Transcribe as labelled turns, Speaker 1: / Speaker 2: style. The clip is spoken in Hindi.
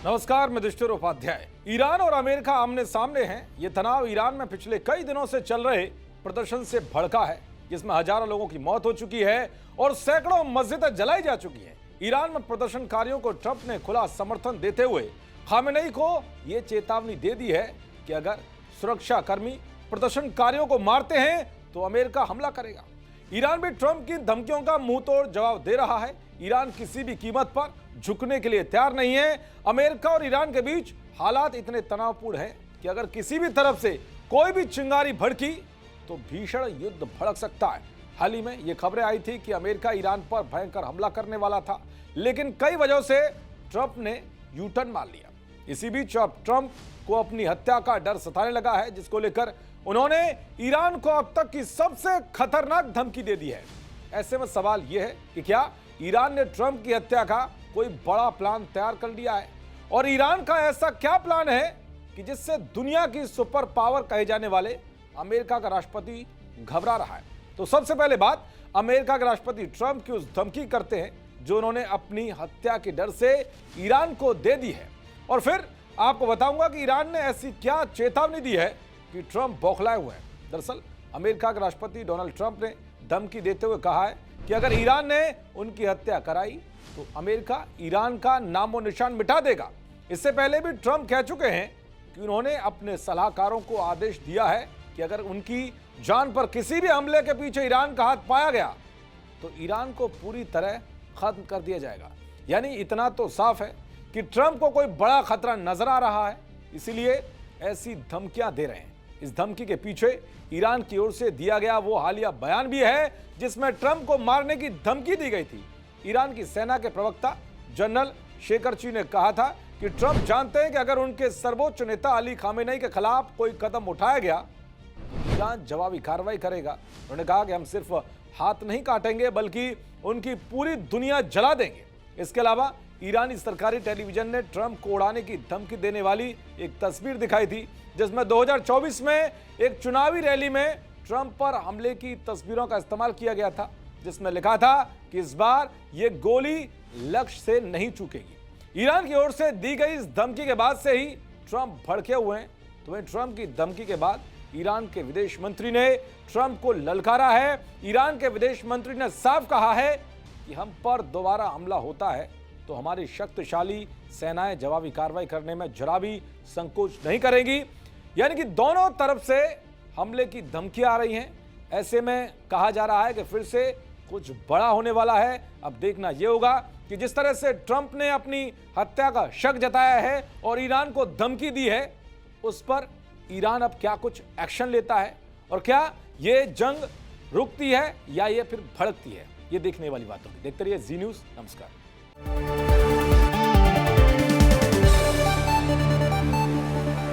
Speaker 1: नमस्कार, मैं युधिष्ठिर उपाध्याय। ईरान और अमेरिका आमने सामने हैं। ये तनाव ईरान में पिछले कई दिनों से चल रहे प्रदर्शन से भड़का है, जिसमें हजारों लोगों की मौत हो चुकी है और सैकड़ों मस्जिदें जलाई जा चुकी हैं। ईरान में प्रदर्शनकारियों को ट्रंप ने खुला समर्थन देते हुए खामेनेई को ये चेतावनी दे दी है कि अगर सुरक्षाकर्मी प्रदर्शनकारियों को मारते हैं तो अमेरिका हमला करेगा। ईरान भी ट्रंप की धमकियों का मुंहतोड़ जवाब दे रहा है। ईरान किसी भी कीमत पर झुकने के लिए तैयार नहीं है। अमेरिका और ईरान के बीच हालात इतने तनावपूर्ण हैं कि अगर किसी भी तरफ से कोई भी चिंगारी भड़की तो भीषण युद्ध भड़क सकता है। हाल ही में ये खबरें आई थी कि अमेरिका ईरान पर भयंकर हमला करने वाला था, लेकिन कई वजहों से ट्रंप ने यू टर्न मार लिया। इसी बीच अब ट्रंप को अपनी हत्या का डर सताने लगा है, जिसको लेकर उन्होंने ईरान को अब तक की सबसे खतरनाक धमकी दे दी है। ऐसे में सवाल यह है कि क्या ईरान ने ट्रंप की हत्या का कोई बड़ा प्लान तैयार कर लिया है, और ईरान का ऐसा क्या प्लान है कि जिससे दुनिया की सुपर पावर कहे जाने वाले अमेरिका का राष्ट्रपति घबरा रहा है। तो सबसे पहले बात अमेरिका के राष्ट्रपति ट्रंप की उस धमकी करते हैं जो उन्होंने अपनी हत्या के डर से ईरान को दे दी है, और फिर आपको बताऊंगा कि ईरान ने ऐसी क्या चेतावनी दी है कि ट्रंप बौखलाए हुए हैं। दरअसल अमेरिका के राष्ट्रपति डोनाल्ड ट्रंप ने धमकी देते हुए कहा है कि अगर ईरान ने उनकी हत्या कराई तो अमेरिका ईरान का नामो निशान मिटा देगा। इससे पहले भी ट्रंप कह चुके हैं कि उन्होंने अपने सलाहकारों को आदेश दिया है कि अगर उनकी जान पर किसी भी हमले के पीछे ईरान का हाथ पाया गया तो ईरान को पूरी तरह खत्म कर दिया जाएगा। यानी इतना तो साफ है कि ट्रंप को कोई बड़ा खतरा नजर आ रहा है, इसीलिए ऐसी धमकियां दे रहे हैं। इस धमकी के पीछे ईरान की ओर से दिया गया वो हालिया बयान भी है जिसमें ट्रंप को मारने की धमकी दी गई थी। ईरान की सेना के प्रवक्ता जनरल शेखरची ने कहा था कि ट्रंप जानते हैं कि अगर उनके सर्वोच्च नेता अली खामेनेई के खिलाफ कोई कदम उठाया गया तो ईरान जवाबी कार्रवाई करेगा। उन्होंने कहा कि हम सिर्फ हाथ नहीं काटेंगे बल्कि उनकी पूरी दुनिया जला देंगे। इसके अलावा ईरानी सरकारी टेलीविजन ने ट्रंप को उड़ाने की धमकी देने वाली एक तस्वीर दिखाई थी, जिसमें 2024 में एक चुनावी रैली में ट्रंप पर हमले की तस्वीरों का इस्तेमाल किया गया था, जिसमें लिखा था कि इस बार ये गोली लक्ष्य से नहीं चूकेगी। ईरान की ओर से दी गई इस धमकी के बाद से ही ट्रंप भड़के हुए हैं। तो वहीं ट्रंप की धमकी के बाद ईरान के विदेश मंत्री ने ट्रंप को ललकारा है। ईरान के विदेश मंत्री ने साफ कहा है कि हम पर दोबारा हमला होता है तो हमारी शक्तिशाली सेनाएं जवाबी कार्रवाई करने में जरा भी संकोच नहीं करेंगी। यानी कि दोनों तरफ से हमले की धमकियां आ रही हैं। ऐसे में कहा जा रहा है कि फिर से कुछ बड़ा होने वाला है। अब देखना यह होगा कि जिस तरह से ट्रंप ने अपनी हत्या का शक जताया है और ईरान को धमकी दी है, उस पर ईरान अब क्या कुछ एक्शन लेता है, और क्या ये जंग रुकती है या ये फिर भड़कती है। ये देखने वाली बात होगी। देखते रहिए जी न्यूज़। नमस्कार।